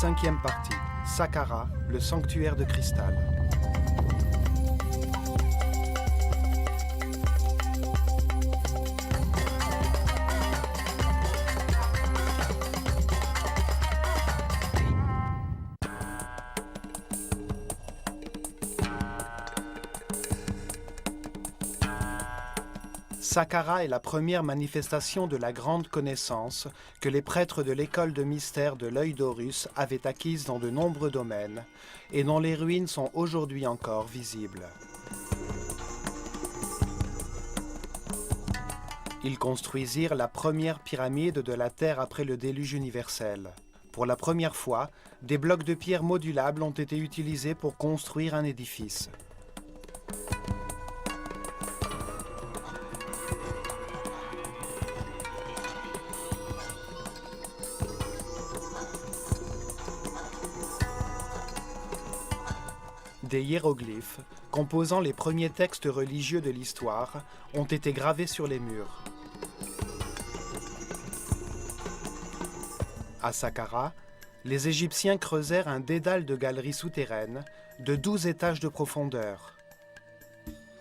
Cinquième partie, Saqqara, le sanctuaire de cristal. Saqqara est la première manifestation de la grande connaissance que les prêtres de l'école de mystère de l'œil d'Horus avaient acquise dans de nombreux domaines et dont les ruines sont aujourd'hui encore visibles. Ils construisirent la première pyramide de la Terre après le déluge universel. Pour la première fois, des blocs de pierre modulables ont été utilisés pour construire un édifice. Des hiéroglyphes, composant les premiers textes religieux de l'histoire, ont été gravés sur les murs. À Saqqara, les Égyptiens creusèrent un dédale de galeries souterraines de 12 étages de profondeur.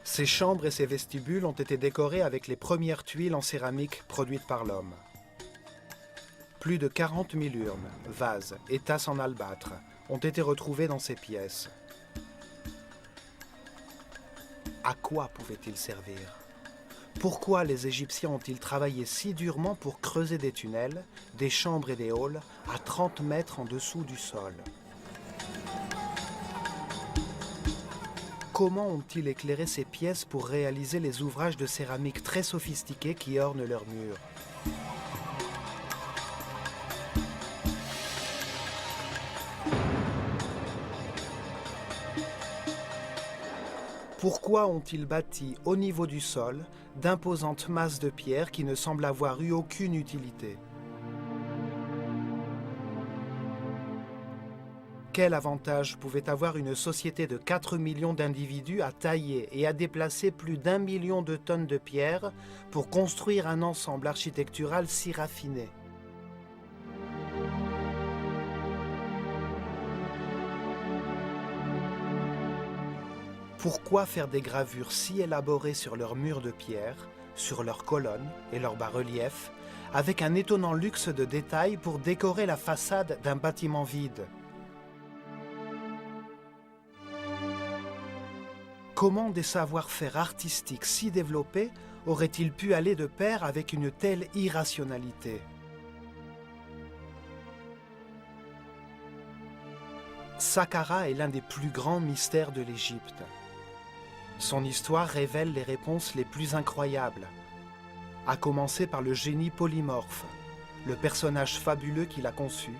Ces chambres et ces vestibules ont été décorés avec les premières tuiles en céramique produites par l'homme. Plus de 40 000 urnes, vases et tasses en albâtre ont été retrouvées dans ces pièces. À quoi pouvaient-ils servir? Pourquoi les Égyptiens ont-ils travaillé si durement pour creuser des tunnels, des chambres et des halls à 30 mètres en dessous du sol? Comment ont-ils éclairé ces pièces pour réaliser les ouvrages de céramique très sophistiqués qui ornent leurs murs? Pourquoi ont-ils bâti au niveau du sol d'imposantes masses de pierre qui ne semblent avoir eu aucune utilité? Quel avantage pouvait avoir une société de 4 millions d'individus à tailler et à déplacer plus d'1 million de tonnes de pierre pour construire un ensemble architectural si raffiné? Pourquoi faire des gravures si élaborées sur leurs murs de pierre, sur leurs colonnes et leurs bas-reliefs, avec un étonnant luxe de détails pour décorer la façade d'un bâtiment vide? Comment des savoir-faire artistiques si développés auraient-ils pu aller de pair avec une telle irrationalité? Saqqara est l'un des plus grands mystères de l'Égypte. Son histoire révèle les réponses les plus incroyables, à commencer par le génie polymorphe, le personnage fabuleux qui l'a conçu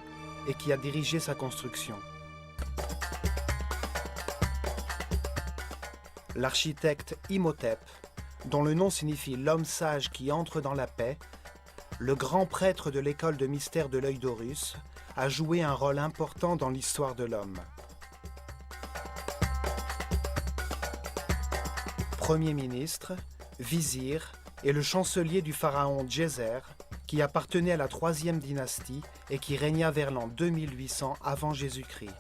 et qui a dirigé sa construction. L'architecte Imhotep, dont le nom signifie l'homme sage qui entre dans la paix, le grand prêtre de l'école de mystère de l'œil d'Horus, a joué un rôle important dans l'histoire de l'homme. Premier ministre, vizir et le chancelier du pharaon Djéser, qui appartenait à la troisième dynastie et qui régna vers l'an 2800 avant Jésus-Christ.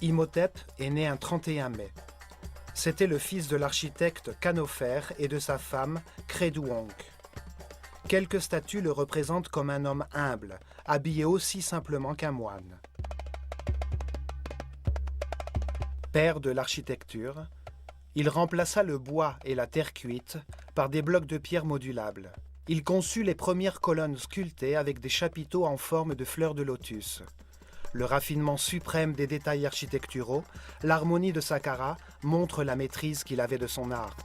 Imhotep est né un 31 mai. C'était le fils de l'architecte Khnofer et de sa femme Khédouonc. Quelques statues le représentent comme un homme humble, habillé aussi simplement qu'un moine. Père de l'architecture, il remplaça le bois et la terre cuite par des blocs de pierre modulables. Il conçut les premières colonnes sculptées avec des chapiteaux en forme de fleurs de lotus. Le raffinement suprême des détails architecturaux, l'harmonie de Saqqara montre la maîtrise qu'il avait de son art.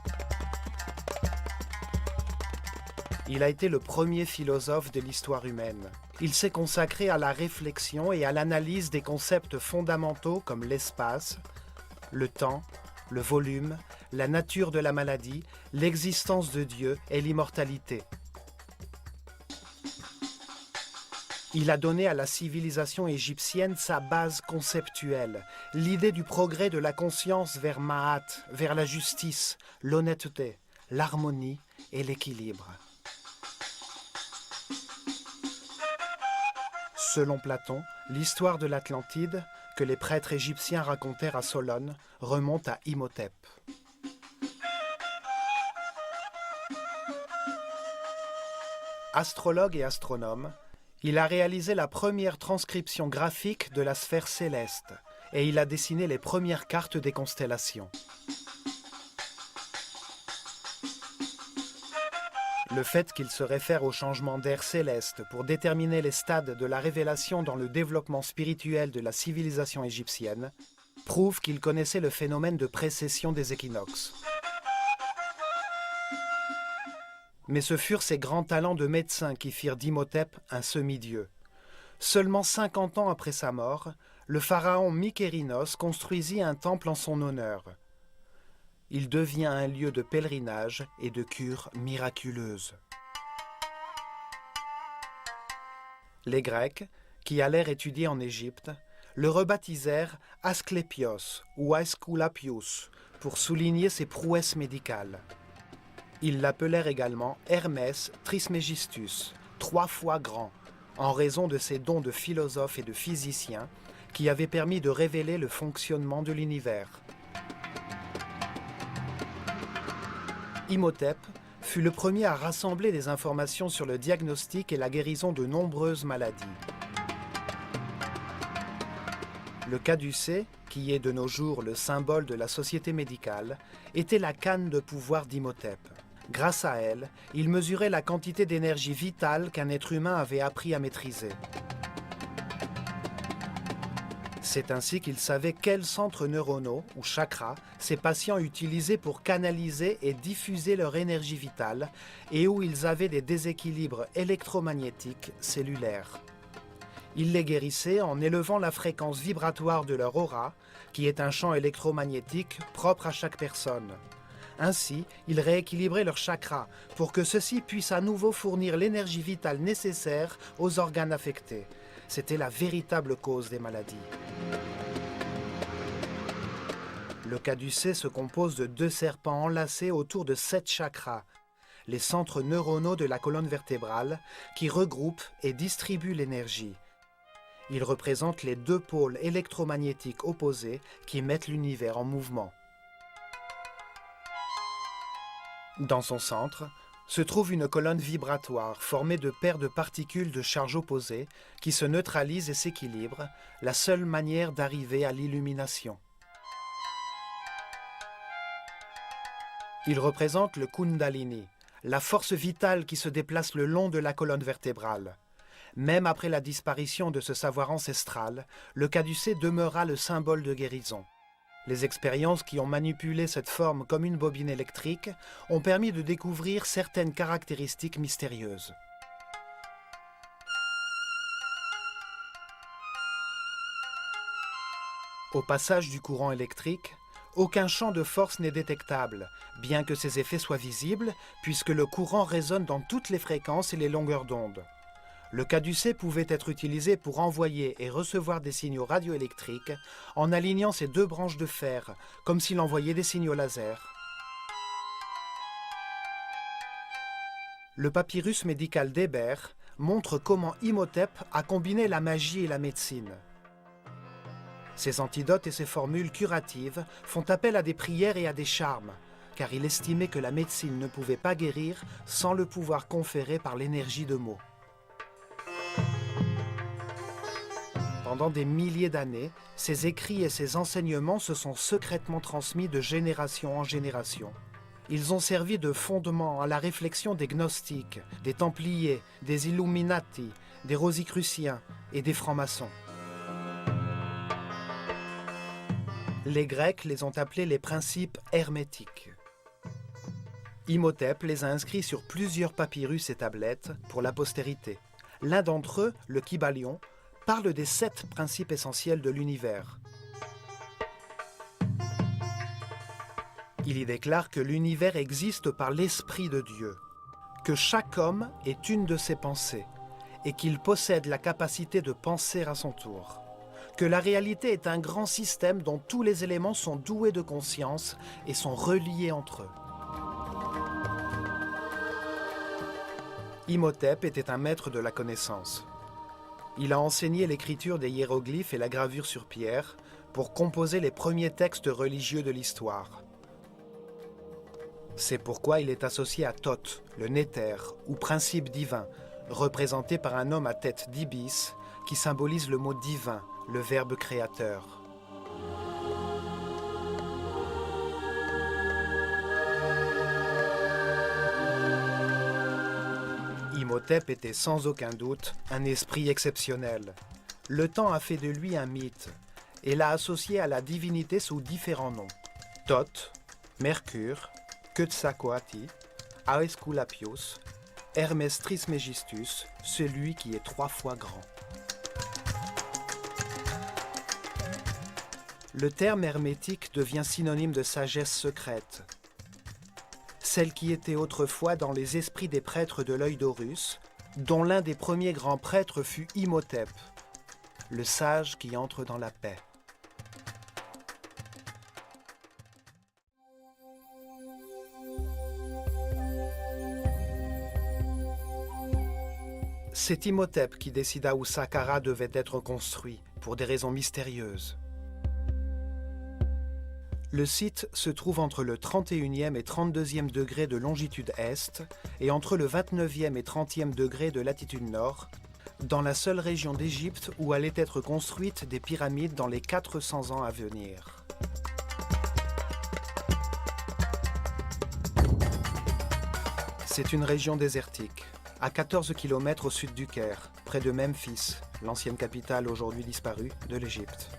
Il a été le premier philosophe de l'histoire humaine. Il s'est consacré à la réflexion et à l'analyse des concepts fondamentaux comme l'espace, le temps, le volume, la nature de la maladie, l'existence de Dieu et l'immortalité. Il a donné à la civilisation égyptienne sa base conceptuelle, l'idée du progrès de la conscience vers Ma'at, vers la justice, l'honnêteté, l'harmonie et l'équilibre. Selon Platon, l'histoire de l'Atlantide, que les prêtres égyptiens racontèrent à Solone, remonte à Imhotep. Astrologue et astronome, il a réalisé la première transcription graphique de la sphère céleste et il a dessiné les premières cartes des constellations. Le fait qu'il se réfère au changement d'ère céleste pour déterminer les stades de la révélation dans le développement spirituel de la civilisation égyptienne prouve qu'il connaissait le phénomène de précession des équinoxes. Mais ce furent ses grands talents de médecin qui firent d'Imhotep un semi-dieu. Seulement 50 ans après sa mort, le pharaon Mykérinos construisit un temple en son honneur. Il devient un lieu de pèlerinage et de cure miraculeuse. Les Grecs, qui allèrent étudier en Égypte, le rebaptisèrent Asclépios ou Aesculapius pour souligner ses prouesses médicales. Ils l'appelèrent également Hermès Trismégistus, 3 fois grand, en raison de ses dons de philosophe et de physicien qui avaient permis de révéler le fonctionnement de l'univers. Imhotep fut le premier à rassembler des informations sur le diagnostic et la guérison de nombreuses maladies. Le caducée, qui est de nos jours le symbole de la société médicale, était la canne de pouvoir d'Imhotep. Grâce à elle, il mesurait la quantité d'énergie vitale qu'un être humain avait appris à maîtriser. C'est ainsi qu'il savait quels centres neuronaux, ou chakras, ses patients utilisaient pour canaliser et diffuser leur énergie vitale et où ils avaient des déséquilibres électromagnétiques cellulaires. Il les guérissait en élevant la fréquence vibratoire de leur aura, qui est un champ électromagnétique propre à chaque personne. Ainsi, il rééquilibrait leurs chakras pour que ceux-ci puissent à nouveau fournir l'énergie vitale nécessaire aux organes affectés. C'était la véritable cause des maladies. Le caducée se compose de 2 serpents enlacés autour de 7 chakras, les centres neuronaux de la colonne vertébrale, qui regroupent et distribuent l'énergie. Ils représentent les 2 pôles électromagnétiques opposés qui mettent l'univers en mouvement. Dans son centre se trouve une colonne vibratoire formée de paires de particules de charge opposées qui se neutralisent et s'équilibrent, la seule manière d'arriver à l'illumination. Il représente le Kundalini, la force vitale qui se déplace le long de la colonne vertébrale. Même après la disparition de ce savoir ancestral, le caducée demeura le symbole de guérison. Les expériences qui ont manipulé cette forme comme une bobine électrique ont permis de découvrir certaines caractéristiques mystérieuses. Au passage du courant électrique, aucun champ de force n'est détectable, bien que ses effets soient visibles, puisque le courant résonne dans toutes les fréquences et les longueurs d'onde. Le caducée pouvait être utilisé pour envoyer et recevoir des signaux radioélectriques en alignant ses 2 branches de fer, comme s'il envoyait des signaux laser. Le papyrus médical d'Hébert montre comment Imhotep a combiné la magie et la médecine. Ses antidotes et ses formules curatives font appel à des prières et à des charmes, car il estimait que la médecine ne pouvait pas guérir sans le pouvoir conféré par l'énergie de mots. Pendant des milliers d'années, ses écrits et ses enseignements se sont secrètement transmis de génération en génération. Ils ont servi de fondement à la réflexion des gnostiques, des templiers, des illuminati, des rosicruciens et des francs-maçons. Les Grecs les ont appelés les principes hermétiques. Imhotep les a inscrits sur plusieurs papyrus et tablettes pour la postérité. L'un d'entre eux, le Kybalion, parle des 7 principes essentiels de l'univers. Il y déclare que l'univers existe par l'Esprit de Dieu, que chaque homme est une de ses pensées et qu'il possède la capacité de penser à son tour, que la réalité est un grand système dont tous les éléments sont doués de conscience et sont reliés entre eux. Imhotep était un maître de la connaissance. Il a enseigné l'écriture des hiéroglyphes et la gravure sur pierre pour composer les premiers textes religieux de l'histoire. C'est pourquoi il est associé à Thoth, le Néther, ou principe divin, représenté par un homme à tête d'ibis qui symbolise le mot divin, le verbe créateur. Imhotep était sans aucun doute un esprit exceptionnel. Le temps a fait de lui un mythe et l'a associé à la divinité sous différents noms. Thoth, Mercure, Quetzalcoatl, Aesculapius, Hermès Trismegistus, celui qui est 3 fois grand. Le terme hermétique devient synonyme de sagesse secrète, celle qui était autrefois dans les esprits des prêtres de l'œil d'Horus, dont l'un des premiers grands prêtres fut Imhotep, le sage qui entre dans la paix. C'est Imhotep qui décida où Saqqara devait être construit, pour des raisons mystérieuses. Le site se trouve entre le 31e et 32e degré de longitude est et entre le 29e et 30e degré de latitude nord, dans la seule région d'Égypte où allaient être construites des pyramides dans les 400 ans à venir. C'est une région désertique, à 14 km au sud du Caire, près de Memphis, l'ancienne capitale aujourd'hui disparue de l'Égypte.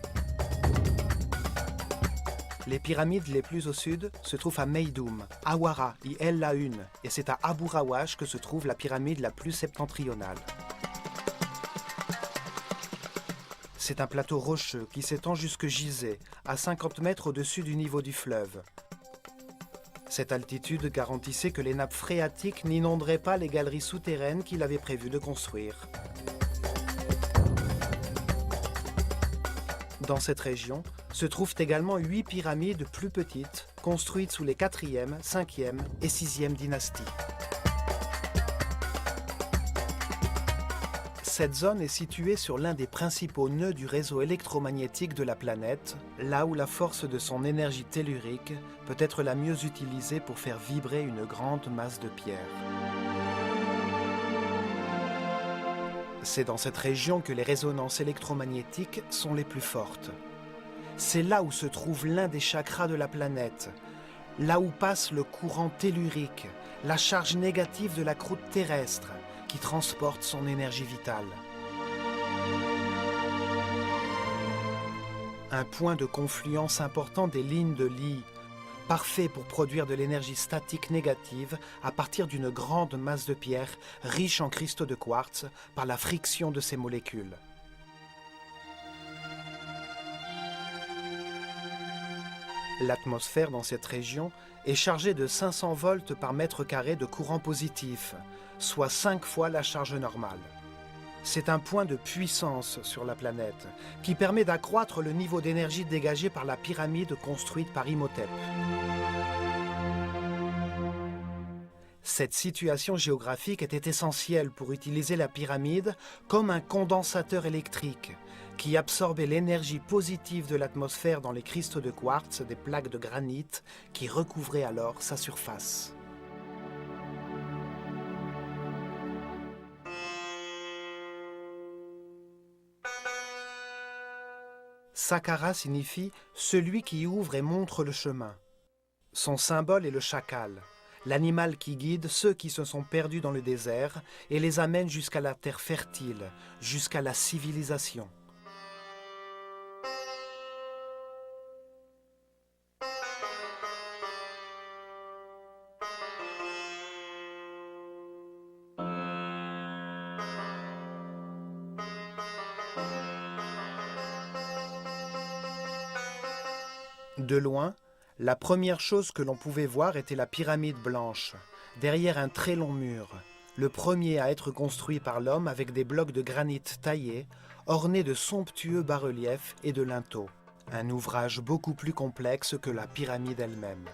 Les pyramides les plus au sud se trouvent à Meydoum, Awara et El Laoun, et c'est à Abu Rawash que se trouve la pyramide la plus septentrionale. C'est un plateau rocheux qui s'étend jusque Gizeh, à 50 mètres au-dessus du niveau du fleuve. Cette altitude garantissait que les nappes phréatiques n'inonderaient pas les galeries souterraines qu'il avait prévu de construire. Dans cette région se trouvent également 8 pyramides plus petites, construites sous les 4e, 5e et 6e dynasties. Cette zone est située sur l'un des principaux nœuds du réseau électromagnétique de la planète, là où la force de son énergie tellurique peut être la mieux utilisée pour faire vibrer une grande masse de pierre. C'est dans cette région que les résonances électromagnétiques sont les plus fortes. C'est là où se trouve l'un des chakras de la planète, là où passe le courant tellurique, la charge négative de la croûte terrestre, qui transporte son énergie vitale. Un point de confluence important des lignes de Lie, parfait pour produire de l'énergie statique négative à partir d'une grande masse de pierre riche en cristaux de quartz par la friction de ces molécules. L'atmosphère dans cette région est chargée de 500 volts par mètre carré de courant positif, soit 5 fois la charge normale. C'est un point de puissance sur la planète qui permet d'accroître le niveau d'énergie dégagé par la pyramide construite par Imhotep. Cette situation géographique était essentielle pour utiliser la pyramide comme un condensateur électrique qui absorbait l'énergie positive de l'atmosphère dans les cristaux de quartz des plaques de granit qui recouvraient alors sa surface. Saqqara signifie « celui qui ouvre et montre le chemin ». Son symbole est le chacal, l'animal qui guide ceux qui se sont perdus dans le désert et les amène jusqu'à la terre fertile, jusqu'à la civilisation. De loin, la première chose que l'on pouvait voir était la pyramide blanche, derrière un très long mur, le premier à être construit par l'homme avec des blocs de granit taillés, ornés de somptueux bas-reliefs et de linteaux. Un ouvrage beaucoup plus complexe que la pyramide elle-même.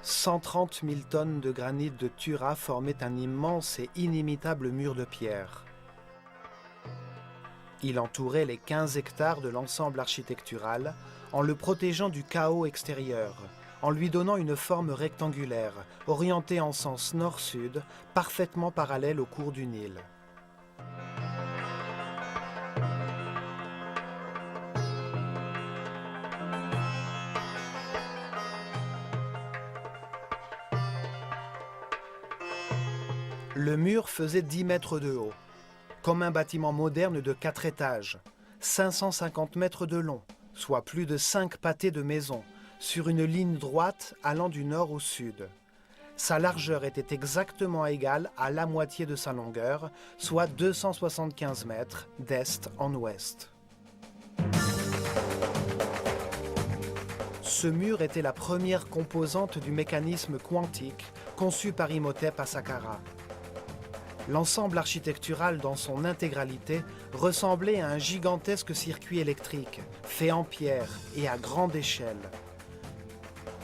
130 000 tonnes de granit de Tura formaient un immense et inimitable mur de pierre. Il entourait les 15 hectares de l'ensemble architectural en le protégeant du chaos extérieur, en lui donnant une forme rectangulaire, orientée en sens nord-sud, parfaitement parallèle au cours du Nil. Le mur faisait 10 mètres de haut, comme un bâtiment moderne de 4 étages, 550 mètres de long, soit plus de 5 pâtés de maisons, sur une ligne droite allant du nord au sud. Sa largeur était exactement égale à la moitié de sa longueur, soit 275 mètres d'est en ouest. Ce mur était la première composante du mécanisme quantique conçu par Imhotep à Saqqara. L'ensemble architectural dans son intégralité ressemblait à un gigantesque circuit électrique, fait en pierre et à grande échelle.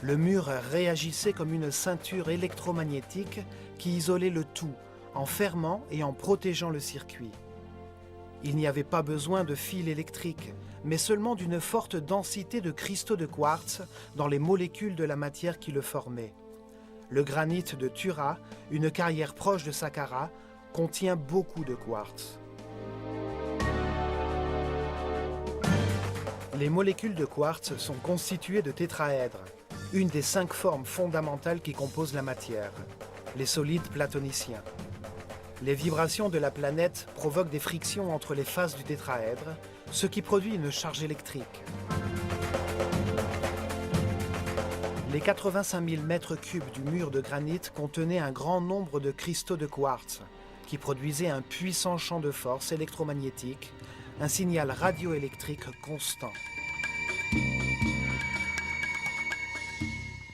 Le mur réagissait comme une ceinture électromagnétique qui isolait le tout, en fermant et en protégeant le circuit. Il n'y avait pas besoin de fils électriques, mais seulement d'une forte densité de cristaux de quartz dans les molécules de la matière qui le formaient. Le granit de Tura, une carrière proche de Saqqara, contient beaucoup de quartz. Les molécules de quartz sont constituées de tétraèdres, une des 5 formes fondamentales qui composent la matière, les solides platoniciens. Les vibrations de la planète provoquent des frictions entre les faces du tétraèdre, ce qui produit une charge électrique. Les 85 000 mètres cubes du mur de granit contenaient un grand nombre de cristaux de quartz, qui produisaient un puissant champ de force électromagnétique, un signal radioélectrique constant.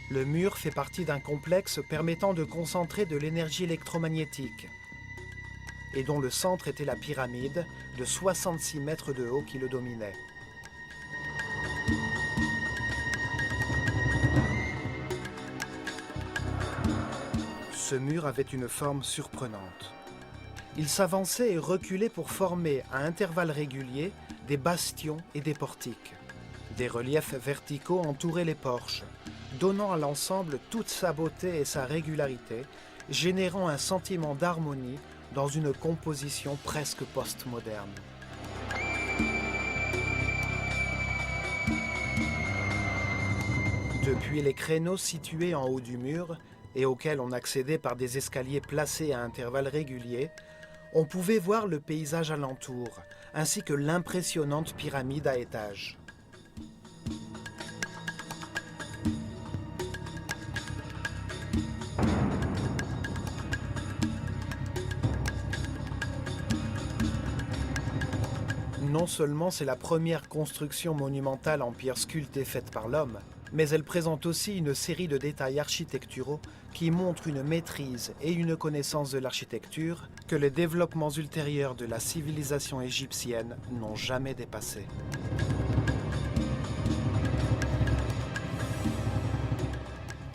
Le mur fait partie d'un complexe permettant de concentrer de l'énergie électromagnétique et dont le centre était la pyramide de 66 mètres de haut qui le dominait. Ce mur avait une forme surprenante. Il s'avançait et reculait pour former, à intervalles réguliers, des bastions et des portiques. Des reliefs verticaux entouraient les porches, donnant à l'ensemble toute sa beauté et sa régularité, générant un sentiment d'harmonie dans une composition presque postmoderne. Depuis les créneaux situés en haut du mur, et auxquels on accédait par des escaliers placés à intervalles réguliers, on pouvait voir le paysage alentour, ainsi que l'impressionnante pyramide à étages. Non seulement c'est la première construction monumentale en pierre sculptée faite par l'homme, mais elle présente aussi une série de détails architecturaux qui montrent une maîtrise et une connaissance de l'architecture que les développements ultérieurs de la civilisation égyptienne n'ont jamais dépassé.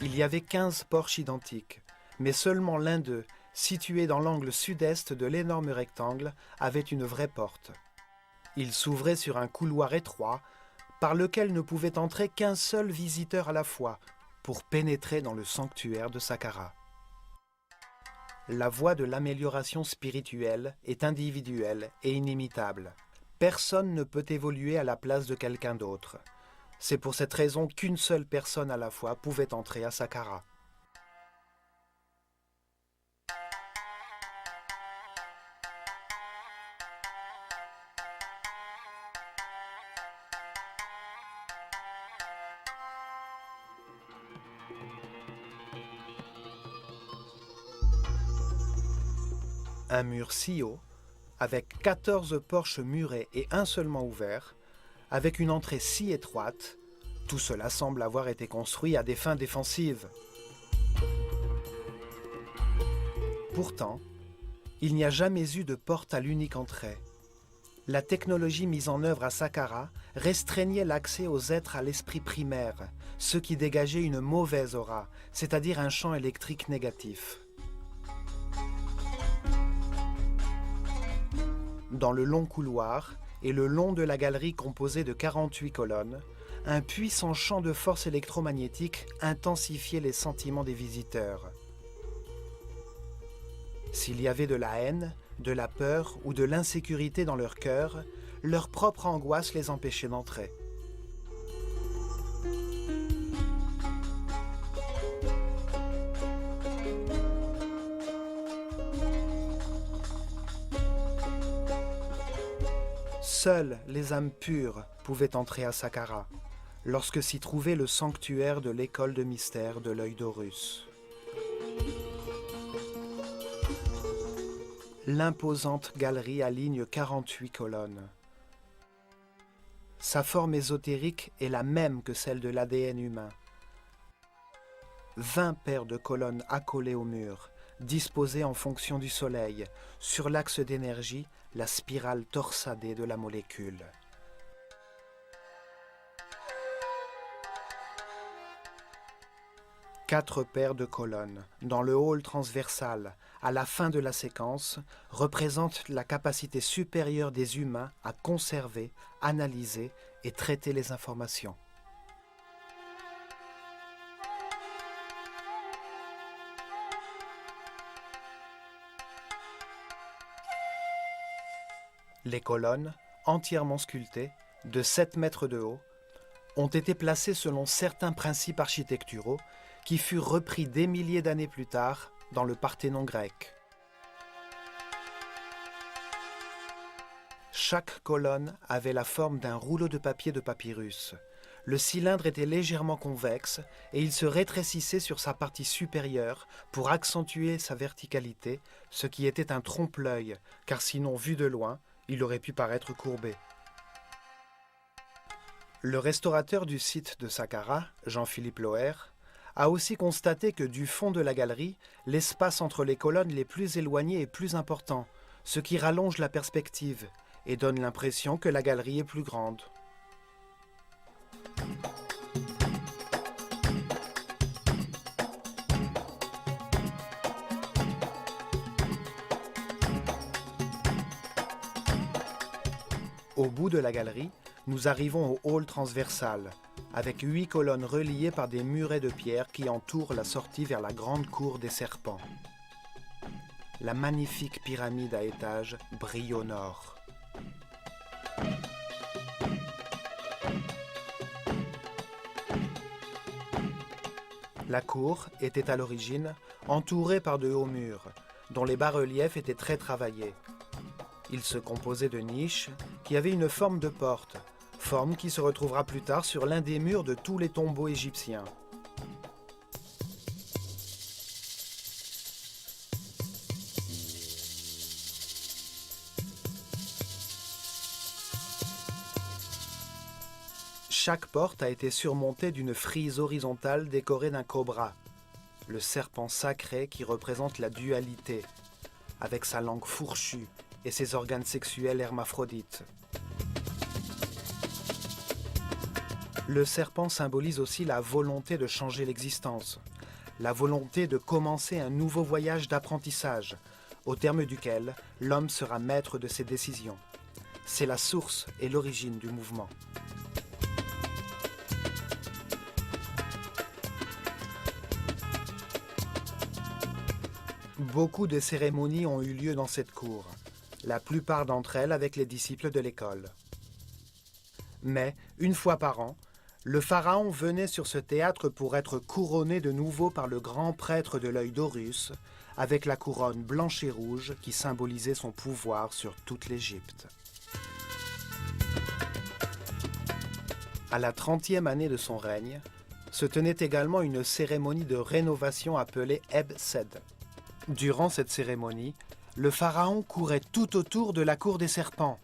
Il y avait 15 porches identiques, mais seulement l'un d'eux, situé dans l'angle sud-est de l'énorme rectangle, avait une vraie porte. Il s'ouvrait sur un couloir étroit, par lequel ne pouvait entrer qu'un seul visiteur à la fois, pour pénétrer dans le sanctuaire de Saqqara. La voie de l'amélioration spirituelle est individuelle et inimitable. Personne ne peut évoluer à la place de quelqu'un d'autre. C'est pour cette raison qu'une seule personne à la fois pouvait entrer à Saqqara. Un mur si haut, avec 14 porches murées et un seulement ouvert, avec une entrée si étroite, tout cela semble avoir été construit à des fins défensives. Pourtant, il n'y a jamais eu de porte à l'unique entrée. La technologie mise en œuvre à Saqqara restreignait l'accès aux êtres à l'esprit primaire, ceux qui dégageaient une mauvaise aura, c'est-à-dire un champ électrique négatif. Dans le long couloir et le long de la galerie composée de 48 colonnes, un puissant champ de force électromagnétique intensifiait les sentiments des visiteurs. S'il y avait de la haine, de la peur ou de l'insécurité dans leur cœur, leur propre angoisse les empêchait d'entrer. Seules les âmes pures pouvaient entrer à Saqqara, lorsque s'y trouvait le sanctuaire de l'école de mystère de l'œil d'Horus. L'imposante galerie aligne 48 colonnes. Sa forme ésotérique est la même que celle de l'ADN humain. 20 paires de colonnes accolées au mur, disposées en fonction du soleil, sur l'axe d'énergie, la spirale torsadée de la molécule. Quatre paires de colonnes, dans le hall transversal, à la fin de la séquence, représentent la capacité supérieure des humains à conserver, analyser et traiter les informations. Les colonnes, entièrement sculptées, de 7 mètres de haut, ont été placées selon certains principes architecturaux qui furent repris des milliers d'années plus tard dans le Parthénon grec. Chaque colonne avait la forme d'un rouleau de papier de papyrus. Le cylindre était légèrement convexe et il se rétrécissait sur sa partie supérieure pour accentuer sa verticalité, ce qui était un trompe-l'œil, car sinon, vu de loin, il aurait pu paraître courbé. Le restaurateur du site de Saqqara, Jean-Philippe Loher, a aussi constaté que du fond de la galerie, l'espace entre les colonnes les plus éloignées est plus important, ce qui rallonge la perspective et donne l'impression que la galerie est plus grande. Au bout de la galerie, nous arrivons au hall transversal, avec 8 colonnes reliées par des murets de pierre qui entourent la sortie vers la grande cour des serpents. La magnifique pyramide à étages brille au nord. La cour était à l'origine entourée par de hauts murs, dont les bas-reliefs étaient très travaillés. Il se composait de niches qui avaient une forme de porte, forme qui se retrouvera plus tard sur l'un des murs de tous les tombeaux égyptiens. Chaque porte a été surmontée d'une frise horizontale décorée d'un cobra, le serpent sacré qui représente la dualité, avec sa langue fourchue et ses organes sexuels hermaphrodites. Le serpent symbolise aussi la volonté de changer l'existence, la volonté de commencer un nouveau voyage d'apprentissage, au terme duquel l'homme sera maître de ses décisions. C'est la source et l'origine du mouvement. Beaucoup de cérémonies ont eu lieu dans cette cour, la plupart d'entre elles avec les disciples de l'école. Mais, une fois par an, le pharaon venait sur ce théâtre pour être couronné de nouveau par le grand prêtre de l'œil d'Horus, avec la couronne blanche et rouge qui symbolisait son pouvoir sur toute l'Égypte. À la 30e année de son règne, se tenait également une cérémonie de rénovation appelée Eb Sed. Durant cette cérémonie, le pharaon courait tout autour de la cour des serpents,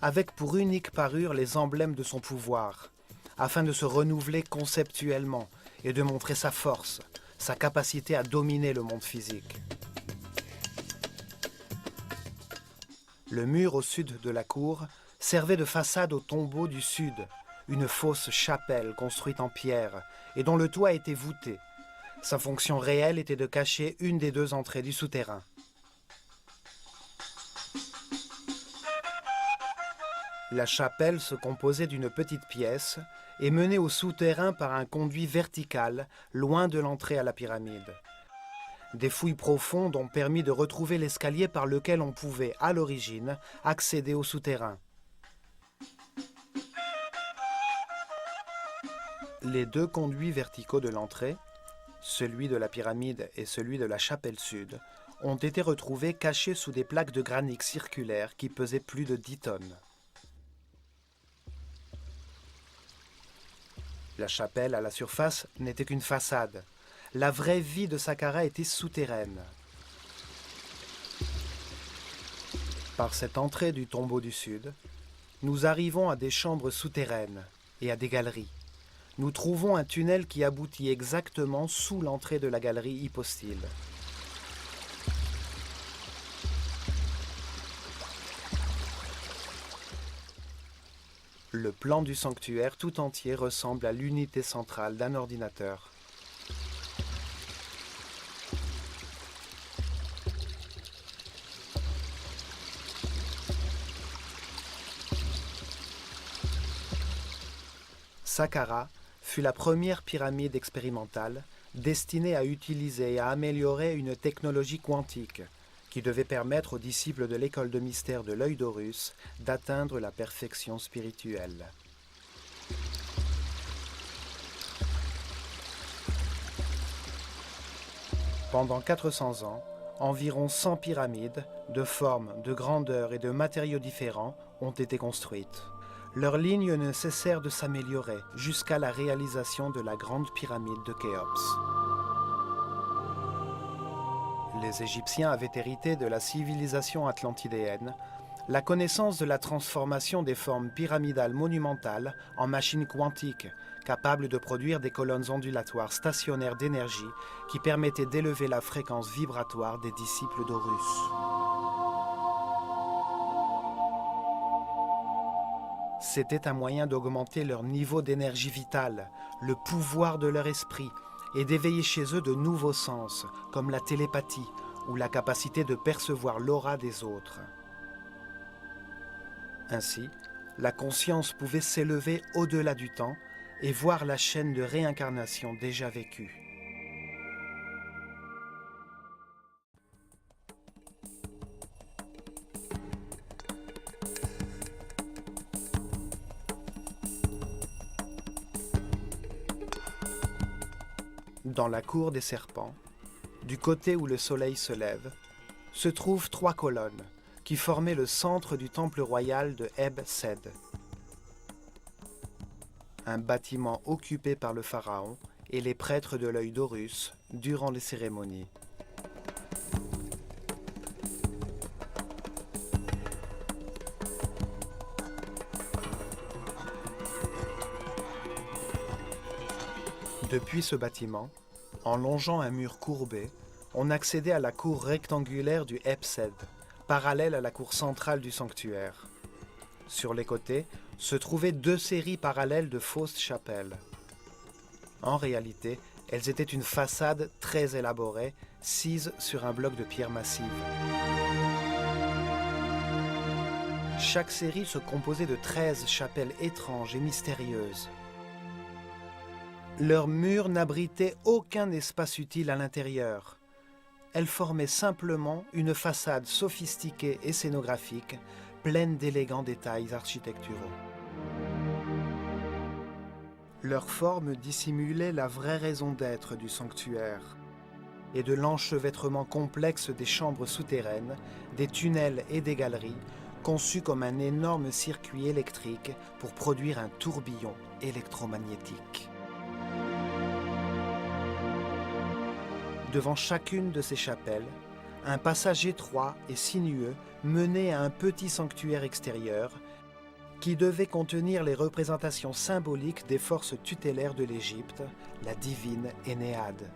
avec pour unique parure les emblèmes de son pouvoir, afin de se renouveler conceptuellement et de montrer sa force, sa capacité à dominer le monde physique. Le mur au sud de la cour servait de façade au tombeau du sud, une fausse chapelle construite en pierre et dont le toit était voûté. Sa fonction réelle était de cacher une des deux entrées du souterrain. La chapelle se composait d'une petite pièce et menait au souterrain par un conduit vertical, loin de l'entrée à la pyramide. Des fouilles profondes ont permis de retrouver l'escalier par lequel on pouvait, à l'origine, accéder au souterrain. Les deux conduits verticaux de l'entrée, celui de la pyramide et celui de la chapelle sud, ont été retrouvés cachés sous des plaques de granit circulaires qui pesaient plus de 10 tonnes. La chapelle à la surface n'était qu'une façade. La vraie vie de Saqqara était souterraine. Par cette entrée du tombeau du sud, nous arrivons à des chambres souterraines et à des galeries. Nous trouvons un tunnel qui aboutit exactement sous l'entrée de la galerie hypostyle. Le plan du sanctuaire tout entier ressemble à l'unité centrale d'un ordinateur. Saqqara fut la première pyramide expérimentale destinée à utiliser et à améliorer une technologie quantique qui devait permettre aux disciples de l'école de mystère de l'œil d'Horus d'atteindre la perfection spirituelle. Pendant 400 ans, environ 100 pyramides, de formes, de grandeurs et de matériaux différents, ont été construites. Leurs lignes ne cessèrent de s'améliorer jusqu'à la réalisation de la grande pyramide de Khéops. Les Égyptiens avaient hérité de la civilisation atlantidéenne la connaissance de la transformation des formes pyramidales monumentales en machines quantiques, capables de produire des colonnes ondulatoires stationnaires d'énergie qui permettaient d'élever la fréquence vibratoire des disciples d'Horus. C'était un moyen d'augmenter leur niveau d'énergie vitale, le pouvoir de leur esprit, et d'éveiller chez eux de nouveaux sens, comme la télépathie ou la capacité de percevoir l'aura des autres. Ainsi, la conscience pouvait s'élever au-delà du temps et voir la chaîne de réincarnation déjà vécue. Dans la cour des serpents, du côté où le soleil se lève, se trouvent 3 colonnes qui formaient le centre du temple royal de Eb-Sed, un bâtiment occupé par le pharaon et les prêtres de l'œil d'Horus durant les cérémonies. Depuis ce bâtiment, en longeant un mur courbé, on accédait à la cour rectangulaire du Eb-Sed, parallèle à la cour centrale du sanctuaire. Sur les côtés se trouvaient 2 séries parallèles de fausses chapelles. En réalité, elles étaient une façade très élaborée, sise sur un bloc de pierre massive. Chaque série se composait de 13 chapelles étranges et mystérieuses. Leurs murs n'abritaient aucun espace utile à l'intérieur. Elles formaient simplement une façade sophistiquée et scénographique, pleine d'élégants détails architecturaux. Leur forme dissimulait la vraie raison d'être du sanctuaire et de l'enchevêtrement complexe des chambres souterraines, des tunnels et des galeries, conçus comme un énorme circuit électrique pour produire un tourbillon électromagnétique. Devant chacune de ces chapelles, un passage étroit et sinueux menait à un petit sanctuaire extérieur qui devait contenir les représentations symboliques des forces tutélaires de l'Égypte, la divine Énéade.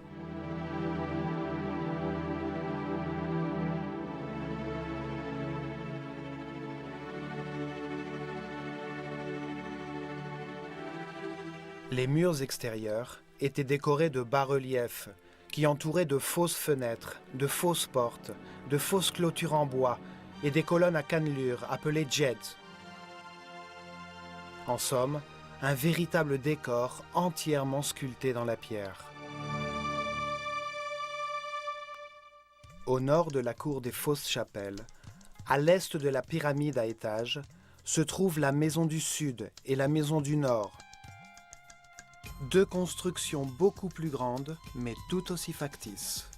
Les murs extérieurs étaient décorés de bas-reliefs qui entouraient de fausses fenêtres, de fausses portes, de fausses clôtures en bois et des colonnes à cannelures appelées jets. En somme, un véritable décor entièrement sculpté dans la pierre. Au nord de la cour des fausses chapelles, à l'est de la pyramide à étages, se trouvent la maison du Sud et la maison du Nord. Deux constructions beaucoup plus grandes, mais tout aussi factices.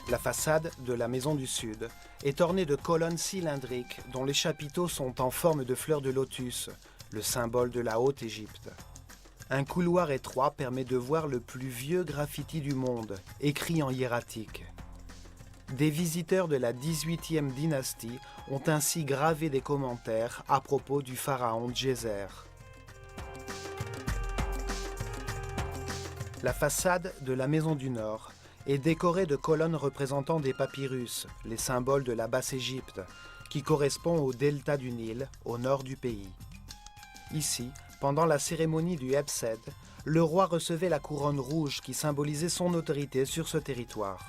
La façade de la maison du Sud est ornée de colonnes cylindriques dont les chapiteaux sont en forme de fleurs de lotus, le symbole de la Haute-Égypte. Un couloir étroit permet de voir le plus vieux graffiti du monde, écrit en hiératique. Des visiteurs de la 18e dynastie ont ainsi gravé des commentaires à propos du pharaon Djéser. La façade de la maison du Nord est décorée de colonnes représentant des papyrus, les symboles de la Basse-Égypte, qui correspond au delta du Nil, au nord du pays. Ici, pendant la cérémonie du Hebsed, le roi recevait la couronne rouge qui symbolisait son autorité sur ce territoire.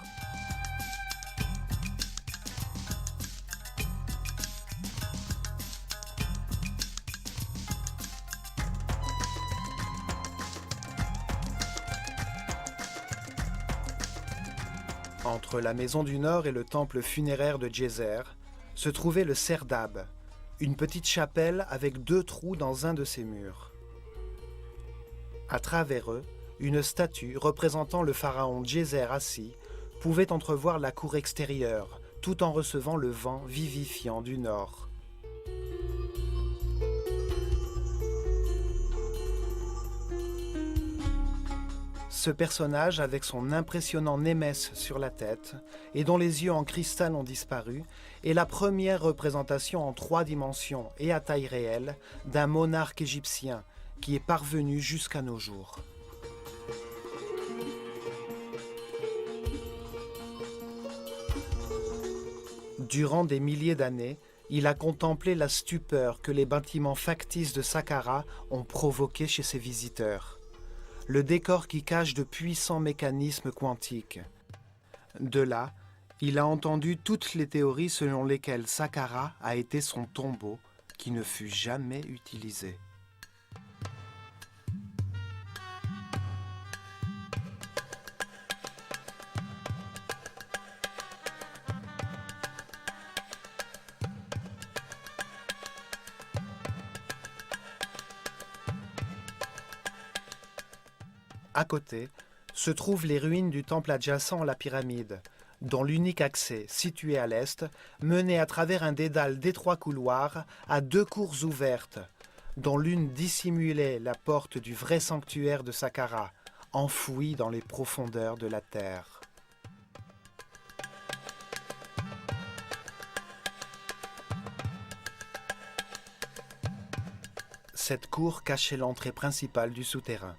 Entre la maison du Nord et le temple funéraire de Djéser se trouvait le Serdab, une petite chapelle avec 2 trous dans un de ses murs. À travers eux, une statue représentant le pharaon Djéser assis pouvait entrevoir la cour extérieure, tout en recevant le vent vivifiant du Nord. Ce personnage, avec son impressionnant némès sur la tête et dont les yeux en cristal ont disparu, est la première représentation en 3 dimensions et à taille réelle d'un monarque égyptien qui est parvenu jusqu'à nos jours. Durant des milliers d'années, il a contemplé la stupeur que les bâtiments factices de Saqqara ont provoquée chez ses visiteurs. Le décor qui cache de puissants mécanismes quantiques. De là, il a entendu toutes les théories selon lesquelles Saqqara a été son tombeau qui ne fut jamais utilisé. À côté, se trouvent les ruines du temple adjacent à la pyramide, dont l'unique accès, situé à l'est, menait à travers un dédale d'étroits couloirs à 2 cours ouvertes, dont l'une dissimulait la porte du vrai sanctuaire de Saqqara, enfoui dans les profondeurs de la terre. Cette cour cachait l'entrée principale du souterrain.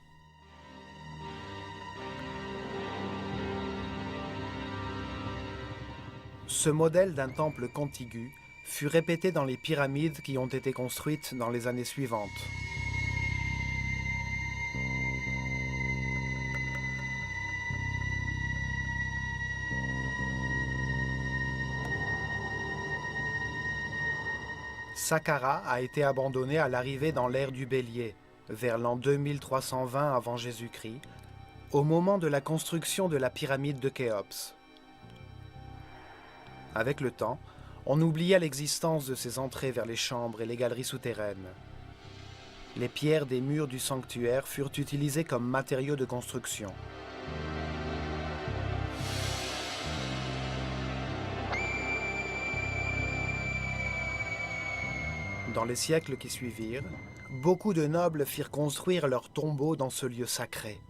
Ce modèle d'un temple contigu fut répété dans les pyramides qui ont été construites dans les années suivantes. Saqqara a été abandonné à l'arrivée dans l'ère du Bélier, vers l'an 2320 avant Jésus-Christ, au moment de la construction de la pyramide de Khéops. Avec le temps, on oublia l'existence de ces entrées vers les chambres et les galeries souterraines. Les pierres des murs du sanctuaire furent utilisées comme matériaux de construction. Dans les siècles qui suivirent, beaucoup de nobles firent construire leurs tombeaux dans ce lieu sacré.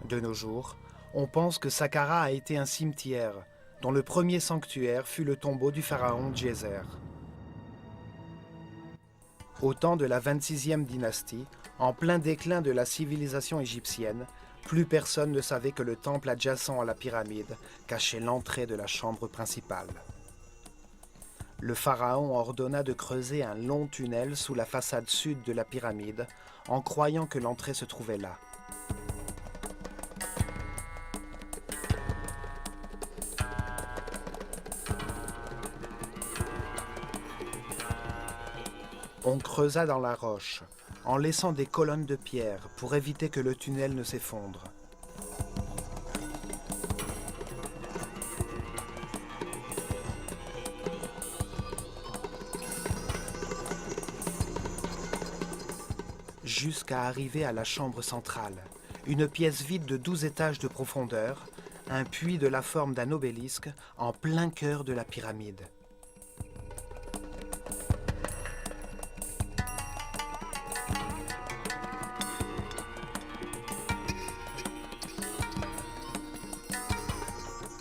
De nos jours, on pense que Saqqara a été un cimetière, dont le premier sanctuaire fut le tombeau du pharaon Djéser. Au temps de la 26e dynastie, en plein déclin de la civilisation égyptienne, Plus personne ne savait que le temple adjacent à la pyramide cachait l'entrée de la chambre principale. Le pharaon ordonna de creuser un long tunnel sous la façade sud de la pyramide, en croyant que l'entrée se trouvait là. On creusa dans la roche, en laissant des colonnes de pierre pour éviter que le tunnel ne s'effondre. Jusqu'à arriver à la chambre centrale, une pièce vide de 12 étages de profondeur, un puits de la forme d'un obélisque en plein cœur de la pyramide.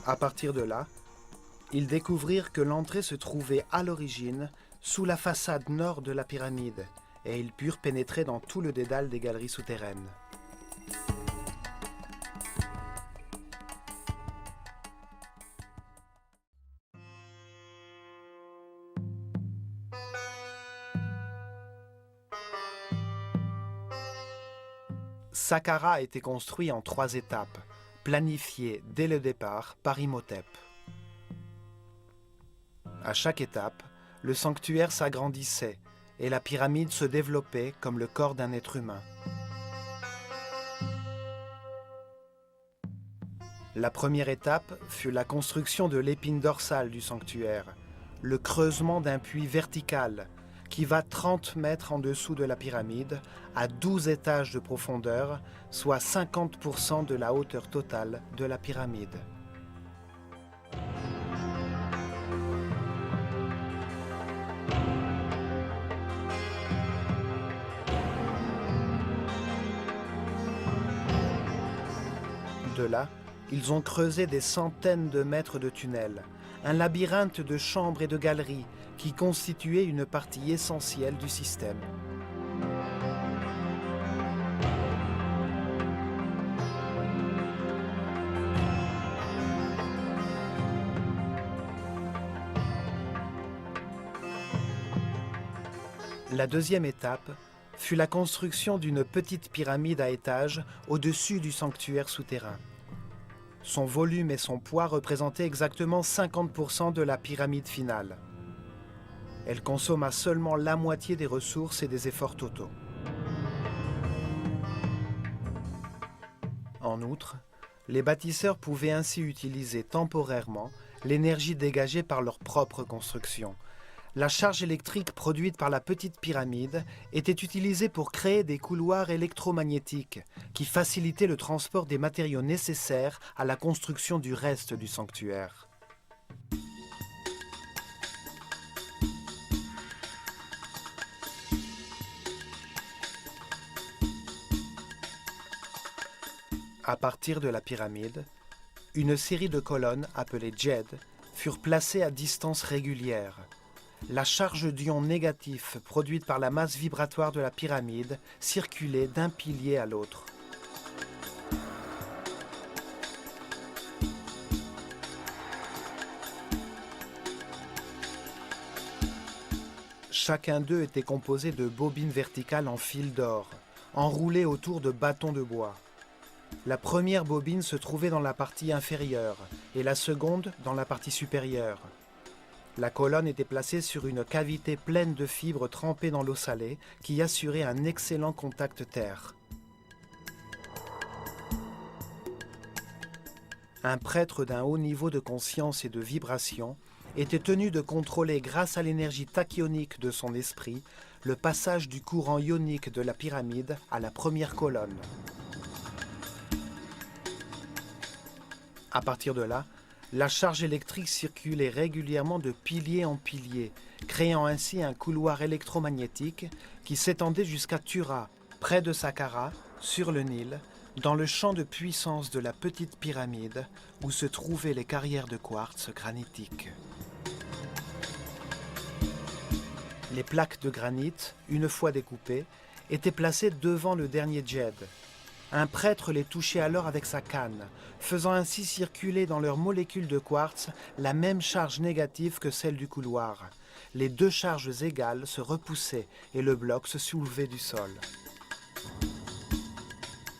À partir de là, ils découvrirent que l'entrée se trouvait à l'origine sous la façade nord de la pyramide et ils purent pénétrer dans tout le dédale des galeries souterraines. Saqqara a été construit en 3 étapes, planifiées dès le départ par Imhotep. À chaque étape, le sanctuaire s'agrandissait et la pyramide se développait comme le corps d'un être humain. La première étape fut la construction de l'épine dorsale du sanctuaire, le creusement d'un puits vertical qui va 30 mètres en dessous de la pyramide, à 12 étages de profondeur, soit 50% de la hauteur totale de la pyramide. De là, ils ont creusé des centaines de mètres de tunnels, un labyrinthe de chambres et de galeries qui constituait une partie essentielle du système. La deuxième étape fut la construction d'une petite pyramide à étages au-dessus du sanctuaire souterrain. Son volume et son poids représentaient exactement 50% de la pyramide finale. Elle consomma seulement la moitié des ressources et des efforts totaux. En outre, les bâtisseurs pouvaient ainsi utiliser temporairement l'énergie dégagée par leur propre construction. La charge électrique produite par la petite pyramide était utilisée pour créer des couloirs électromagnétiques qui facilitaient le transport des matériaux nécessaires à la construction du reste du sanctuaire. À partir de la pyramide, une série de colonnes appelées djed furent placées à distance régulière. La charge d'ion négatif produite par la masse vibratoire de la pyramide circulait d'un pilier à l'autre. Chacun d'eux était composé de bobines verticales en fil d'or, enroulées autour de bâtons de bois. La première bobine se trouvait dans la partie inférieure et la seconde dans la partie supérieure. La colonne était placée sur une cavité pleine de fibres trempées dans l'eau salée qui assurait un excellent contact terre. Un prêtre d'un haut niveau de conscience et de vibration était tenu de contrôler grâce à l'énergie tachyonique de son esprit le passage du courant ionique de la pyramide à la première colonne. À partir de là, la charge électrique circulait régulièrement de pilier en pilier, créant ainsi un couloir électromagnétique qui s'étendait jusqu'à Tura, près de Saqqara, sur le Nil, dans le champ de puissance de la petite pyramide où se trouvaient les carrières de quartz granitique. Les plaques de granit, une fois découpées, étaient placées devant le dernier djed. Un prêtre les touchait alors avec sa canne, faisant ainsi circuler dans leurs molécules de quartz la même charge négative que celle du couloir. Les deux charges égales se repoussaient et le bloc se soulevait du sol.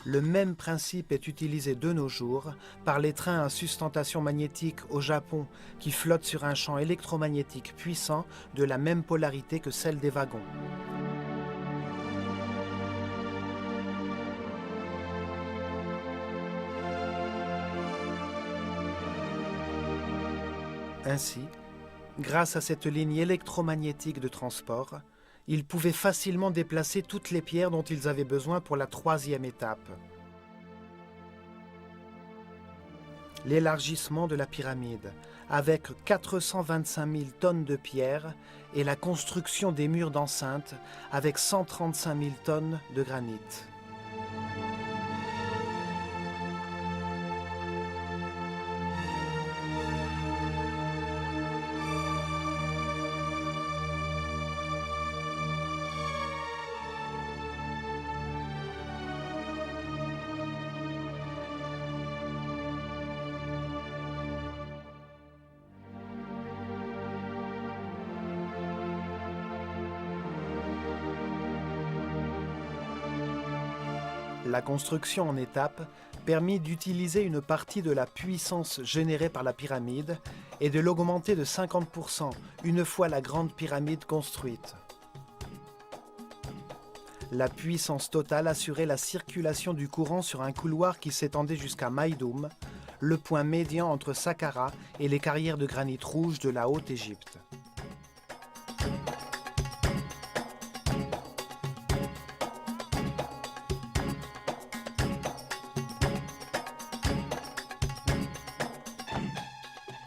Le même principe est utilisé de nos jours par les trains à sustentation magnétique au Japon qui flottent sur un champ électromagnétique puissant de la même polarité que celle des wagons. Ainsi, grâce à cette ligne électromagnétique de transport, ils pouvaient facilement déplacer toutes les pierres dont ils avaient besoin pour la troisième étape. L'élargissement de la pyramide, avec 425 000 tonnes de pierres, et la construction des murs d'enceinte, avec 135 000 tonnes de granit. La construction en étapes permit d'utiliser une partie de la puissance générée par la pyramide et de l'augmenter de 50% une fois la grande pyramide construite. La puissance totale assurait la circulation du courant sur un couloir qui s'étendait jusqu'à Maïdoum, le point médian entre Saqqara et les carrières de granit rouge de la Haute-Égypte.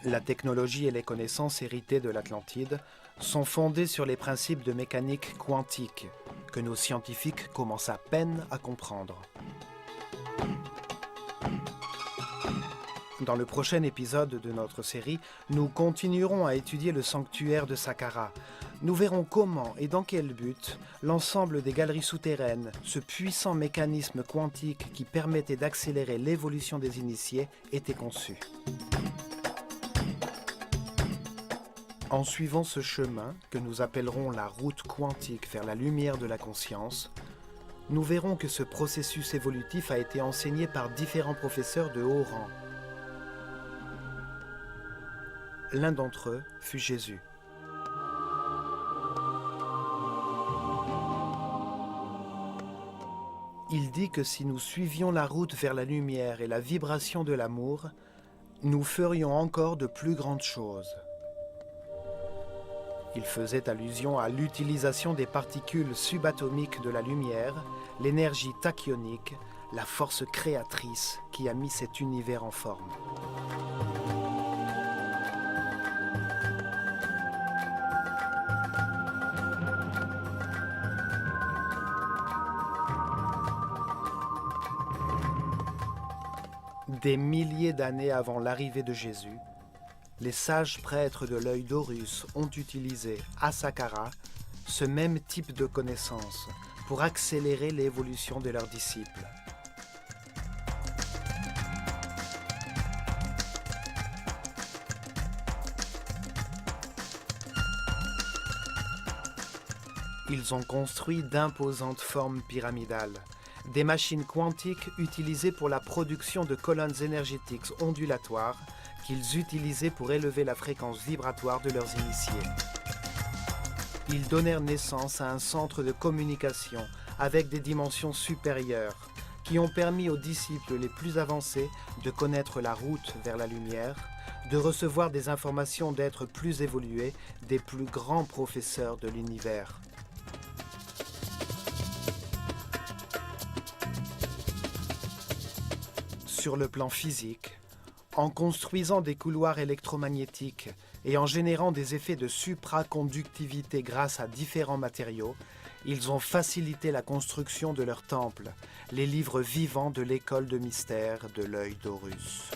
La technologie et les connaissances héritées de l'Atlantide sont fondées sur les principes de mécanique quantique que nos scientifiques commencent à peine à comprendre. Dans le prochain épisode de notre série, nous continuerons à étudier le sanctuaire de Saqqara. Nous verrons comment et dans quel but l'ensemble des galeries souterraines, ce puissant mécanisme quantique qui permettait d'accélérer l'évolution des initiés, était conçu. En suivant ce chemin, que nous appellerons la route quantique vers la lumière de la conscience, nous verrons que ce processus évolutif a été enseigné par différents professeurs de haut rang. L'un d'entre eux fut Jésus. Il dit que si nous suivions la route vers la lumière et la vibration de l'amour, nous ferions encore de plus grandes choses. Il faisait allusion à l'utilisation des particules subatomiques de la lumière, l'énergie tachyonique, la force créatrice qui a mis cet univers en forme. Des milliers d'années avant l'arrivée de Jésus, les sages prêtres de l'œil d'Horus ont utilisé à Saqqara ce même type de connaissances pour accélérer l'évolution de leurs disciples. Ils ont construit d'imposantes formes pyramidales, des machines quantiques utilisées pour la production de colonnes énergétiques ondulatoires qu'ils utilisaient pour élever la fréquence vibratoire de leurs initiés. Ils donnèrent naissance à un centre de communication avec des dimensions supérieures qui ont permis aux disciples les plus avancés de connaître la route vers la lumière, de recevoir des informations d'êtres plus évolués, des plus grands professeurs de l'univers. Sur le plan physique, en construisant des couloirs électromagnétiques et en générant des effets de supraconductivité grâce à différents matériaux, ils ont facilité la construction de leurs temples, les livres vivants de l'école de mystère de l'œil d'Horus.